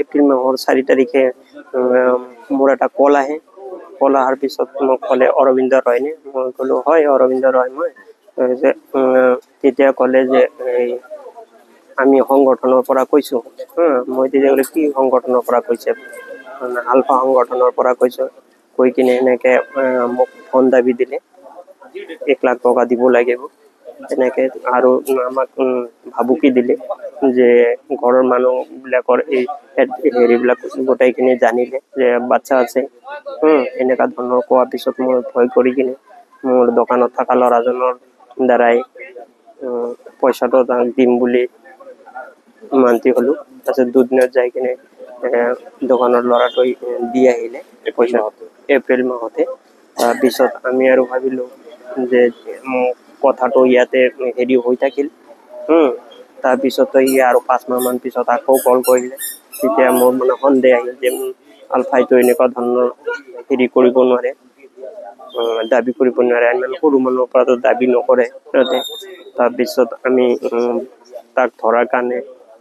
এপ্ৰিল মাহৰ 4 তাৰিখে মোৰ এটা কল আহে। কল অহাৰ পিছত মোক ক'লে অৰবিন্দ ৰয়নে? মই ক'লো হয় অৰবিন্দ ৰয় মই। যে তেতিয়া ক'লে যে আমি সংগঠনৰ পৰা কৈছো। মই তেতিয়া ক'লে কি সংগঠনৰ পৰা কৈছে? আলফা সংগঠনৰ পৰা কৈছো। কৈ কিনে এনেকে মোক ফোন দাবী দিলে 1 লাখ টকা দিব লাগিব। এনেকে আৰু আমাক ভাবুকি দিলে যে ঘৰৰ মানুহবিলাকৰ এই হেৰিবিলাক গোটেইখিনি জানিলে যে বাচ্চা আছে। এনেকা ধৰণৰ কোৱাৰ পিছত মই ভয় কৰি কিনে মোৰ দোকানত থকা ল'ৰাজনৰ দ্বাৰাই পইচাটো তাক দিম বুলি মান্তি হলো। তাৰপিছত দুদিনত যাই কিনে দোকানৰ ল'ৰাটোৱে দি আহিলে পইচা এপ্ৰিল মাহতে। তাৰপিছত আমি আৰু ভাবিলো যে কথাটো ইয়াতে হেৰি হৈ থাকিল। তাৰপিছত ই আৰু 5 মাহ মান পিছত আকৌ কল কৰিলে। তেতিয়া মোৰ মানে সন্দেহ আহিল যে আলফাইটো এনেকুৱা ধৰণৰ হেৰি কৰিব নোৱাৰে, দাবী কৰিব নোৱাৰে। ইমান সৰু মানুহৰ পৰাতো দাবী নকৰে সিহঁতে। তাৰপিছত আমি তাক ধৰাৰ কাৰণে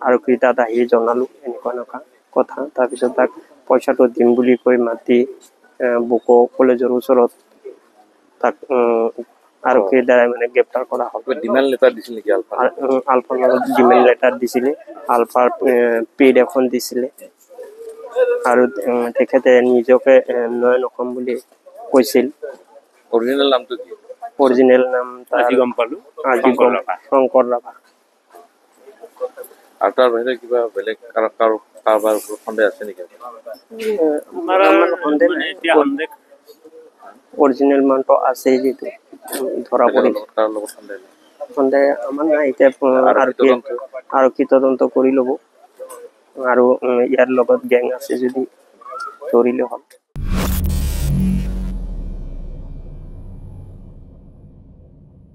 আৰক্ষী তাত আহি জনালো এনেকুৱা কথা। তাৰপিছত তাক পইচাটো দিম বুলি কৈ মাতি বুকো কলেজৰ ওচৰত তাক আৰক্ষীৰ দ্বাৰাই মানে গ্ৰেপ্তাৰ কৰা হ'ল। ডিমাণ্ড লেটাৰ দিছিল নেকি আলফা? আলফাৰ লগত ডিমাণ্ড লেটাৰ দিছিলে, আলফাৰ পেড এখন দিছিলে আৰু তেখেতে নিজকে নয়ন অসম বুলি কৈছিল। অৰিজিনেল নামটো কি? অৰিজিনেল নাম আজি গম পালো শংকৰ ৰাভা। আৰু তাৰ বাহিৰে কিবা বেলেগ কাৰোবাৰ সন্দেহ আছে নেকি? আমাৰ সন্দেহ নাই। অৰিজিনেল মানটো আছে যিটো ধৰা পৰিল। সন্দেহ আমাৰ নাই। এতিয়া আৰক্ষী তদন্ত কৰি ল'ব আৰু ইয়াৰ লগত গেং আছে যদি ধৰিলে হ'ল।